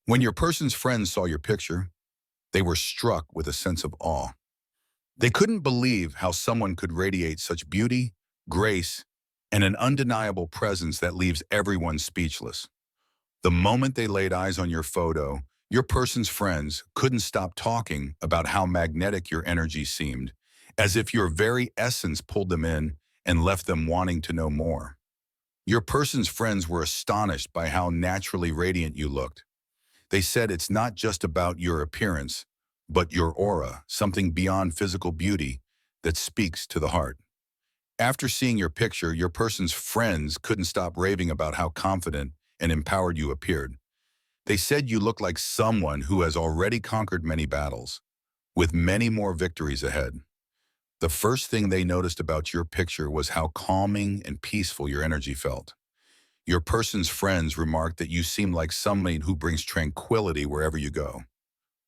When your person's friends saw your picture, they were struck with a sense of awe. They couldn't believe how someone could radiate such beauty, grace, and an undeniable presence that leaves everyone speechless. The moment they laid eyes on your photo, your person's friends couldn't stop talking about how magnetic your energy seemed, as if your very essence pulled them in and left them wanting to know more. Your person's friends were astonished by how naturally radiant you looked. They said it's not just about your appearance, but your aura, something beyond physical beauty that speaks to the heart. After seeing your picture, your person's friends couldn't stop raving about how confident and empowered you appeared. They said you looked like someone who has already conquered many battles, with many more victories ahead. The first thing they noticed about your picture was how calming and peaceful your energy felt. Your person's friends remarked that you seemed like someone who brings tranquility wherever you go.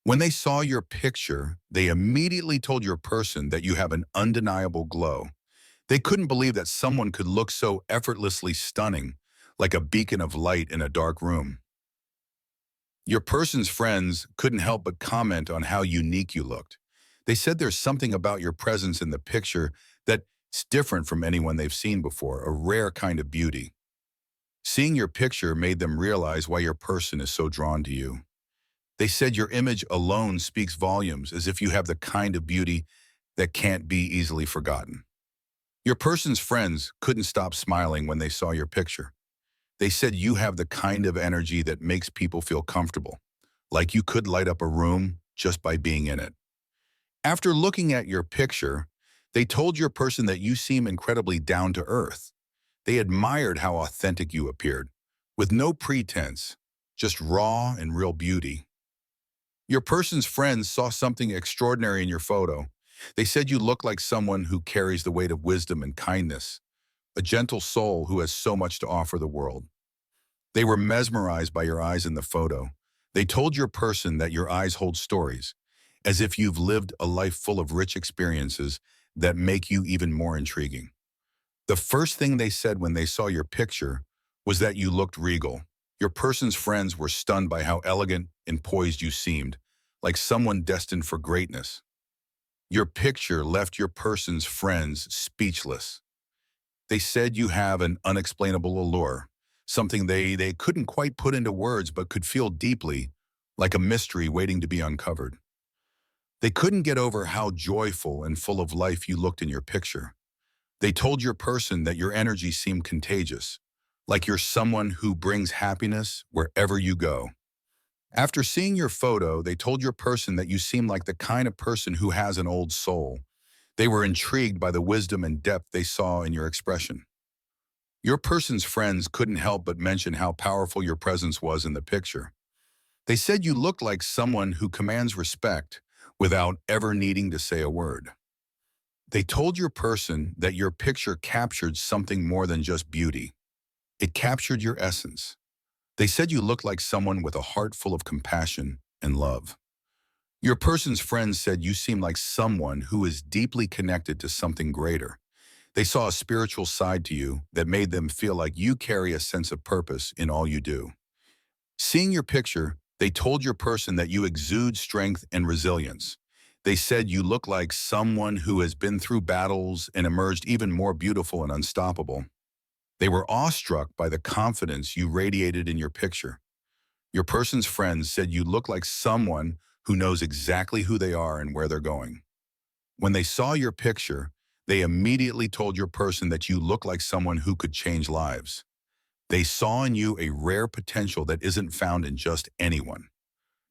When they saw your picture, they immediately told your person that you have an undeniable glow. They couldn't believe that someone could look so effortlessly stunning, like a beacon of light in a dark room. Your person's friends couldn't help but comment on how unique you looked. They said there's something about your presence in the picture that's different from anyone they've seen before, a rare kind of beauty. Seeing your picture made them realize why your person is so drawn to you. They said your image alone speaks volumes, as if you have the kind of beauty that can't be easily forgotten. Your person's friends couldn't stop smiling when they saw your picture. They said you have the kind of energy that makes people feel comfortable, like you could light up a room just by being in it. After looking at your picture, they told your person that you seem incredibly down to earth. They admired how authentic you appeared, with no pretense, just raw and real beauty. Your person's friends saw something extraordinary in your photo. They said you look like someone who carries the weight of wisdom and kindness, a gentle soul who has so much to offer the world. They were mesmerized by your eyes in the photo. They told your person that your eyes hold stories, as if you've lived a life full of rich experiences that make you even more intriguing. The first thing they said when they saw your picture was that you looked regal. Your person's friends were stunned by how elegant and poised you seemed, like someone destined for greatness. Your picture left your person's friends speechless. They said you have an unexplainable allure, something they couldn't quite put into words but could feel deeply, like a mystery waiting to be uncovered. They couldn't get over how joyful and full of life you looked in your picture. They told your person that your energy seemed contagious, like you're someone who brings happiness wherever you go. After seeing your photo, they told your person that you seem like the kind of person who has an old soul. They were intrigued by the wisdom and depth they saw in your expression. Your person's friends couldn't help but mention how powerful your presence was in the picture. They said you looked like someone who commands respect without ever needing to say a word. They told your person that your picture captured something more than just beauty. It captured your essence. They said you looked like someone with a heart full of compassion and love. Your person's friends said you seemed like someone who is deeply connected to something greater. They saw a spiritual side to you that made them feel like you carry a sense of purpose in all you do. Seeing your picture, they told your person that you exude strength and resilience. They said you look like someone who has been through battles and emerged even more beautiful and unstoppable. They were awestruck by the confidence you radiated in your picture. Your person's friends said you look like someone who knows exactly who they are and where they're going. When they saw your picture, they immediately told your person that you look like someone who could change lives. They saw in you a rare potential that isn't found in just anyone.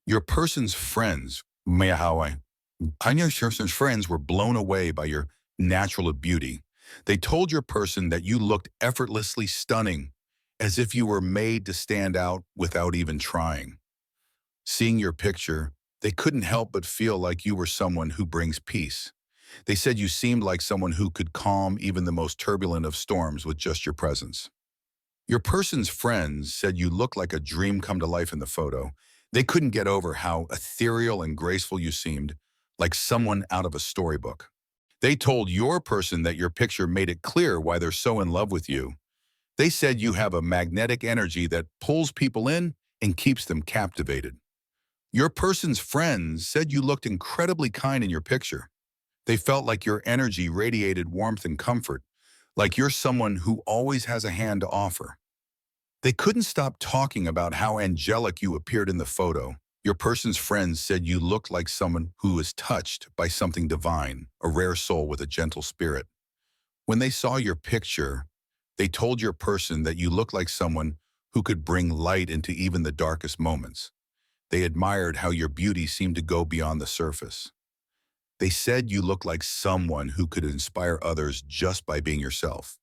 Your person's friends, your person's friends were blown away by your natural beauty. They told your person that you looked effortlessly stunning, as if you were made to stand out without even trying. Seeing your picture, they couldn't help but feel like you were someone who brings peace. They said you seemed like someone who could calm even the most turbulent of storms with just your presence. Your person's friends said you looked like a dream come to life in the photo. They couldn't get over how ethereal and graceful you seemed, like someone out of a storybook. They told your person that your picture made it clear why they're so in love with you. They said you have a magnetic energy that pulls people in and keeps them captivated. Your person's friends said you looked incredibly kind in your picture. They felt like your energy radiated warmth and comfort, like you're someone who always has a hand to offer. They couldn't stop talking about how angelic you appeared in the photo. Your person's friends said you looked like someone who was touched by something divine, a rare soul with a gentle spirit. When they saw your picture, they told your person that you looked like someone who could bring light into even the darkest moments. They admired how your beauty seemed to go beyond the surface. They said you looked like someone who could inspire others just by being yourself.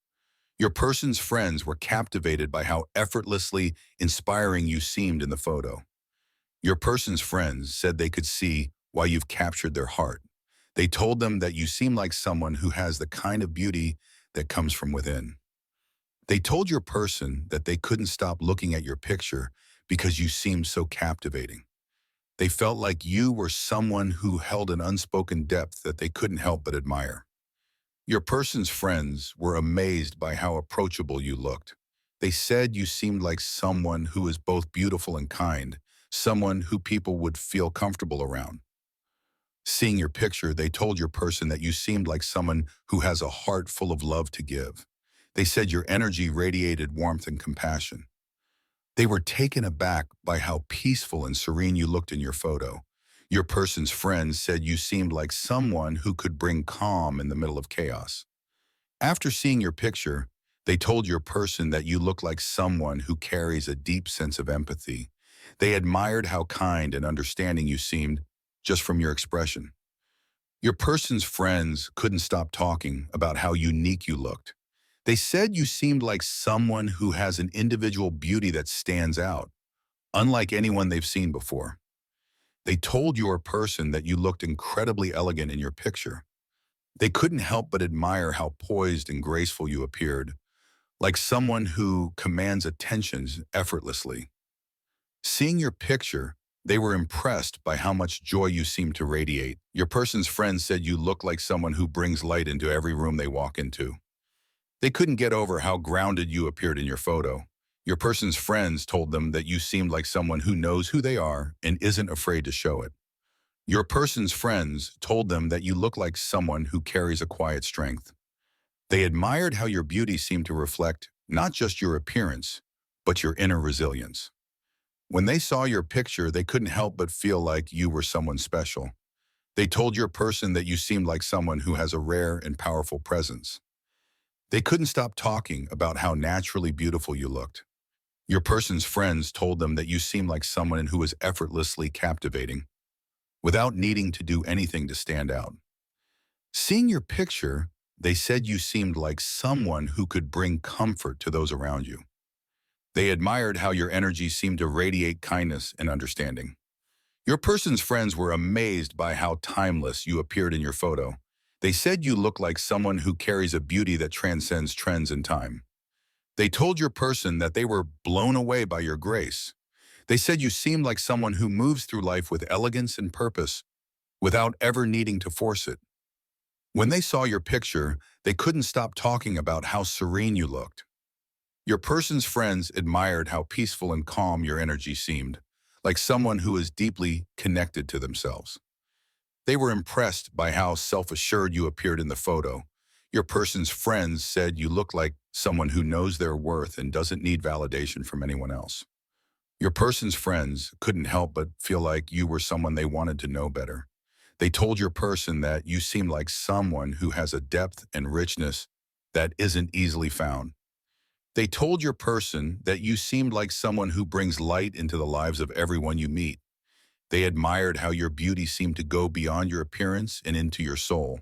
Your person's friends were captivated by how effortlessly inspiring you seemed in the photo. Your person's friends said they could see why you've captured their heart. They told them that you seem like someone who has the kind of beauty that comes from within. They told your person that they couldn't stop looking at your picture because you seemed so captivating. They felt like you were someone who held an unspoken depth that they couldn't help but admire. Your person's friends were amazed by how approachable you looked. They said you seemed like someone who is both beautiful and kind, someone who people would feel comfortable around. Seeing your picture, they told your person that you seemed like someone who has a heart full of love to give. They said your energy radiated warmth and compassion. They were taken aback by how peaceful and serene you looked in your photo. Your person's friends said you seemed like someone who could bring calm in the middle of chaos. After seeing your picture, they told your person that you look like someone who carries a deep sense of empathy. They admired how kind and understanding you seemed just from your expression. Your person's friends couldn't stop talking about how unique you looked. They said you seemed like someone who has an individual beauty that stands out, unlike anyone they've seen before. They told your person that you looked incredibly elegant in your picture. They couldn't help but admire how poised and graceful you appeared, like someone who commands attention effortlessly. Seeing your picture, they were impressed by how much joy you seemed to radiate. Your person's friends said you look like someone who brings light into every room they walk into. They couldn't get over how grounded you appeared in your photo. Your person's friends told them that you seemed like someone who knows who they are and isn't afraid to show it. Your person's friends told them that you look like someone who carries a quiet strength. They admired how your beauty seemed to reflect not just your appearance, but your inner resilience. When they saw your picture, they couldn't help but feel like you were someone special. They told your person that you seemed like someone who has a rare and powerful presence. They couldn't stop talking about how naturally beautiful you looked. Your person's friends told them that you seemed like someone who was effortlessly captivating, without needing to do anything to stand out. Seeing your picture, they said you seemed like someone who could bring comfort to those around you. They admired how your energy seemed to radiate kindness and understanding. Your person's friends were amazed by how timeless you appeared in your photo. They said you look like someone who carries a beauty that transcends trends and time. They told your person that they were blown away by your grace. They said you seemed like someone who moves through life with elegance and purpose without ever needing to force it. When they saw your picture, they couldn't stop talking about how serene you looked. Your person's friends admired how peaceful and calm your energy seemed, like someone who is deeply connected to themselves. They were impressed by how self-assured you appeared in the photo. Your person's friends said you look like someone who knows their worth and doesn't need validation from anyone else. Your person's friends couldn't help but feel like you were someone they wanted to know better. They told your person that you seemed like someone who has a depth and richness that isn't easily found. They told your person that you seemed like someone who brings light into the lives of everyone you meet. They admired how your beauty seemed to go beyond your appearance and into your soul.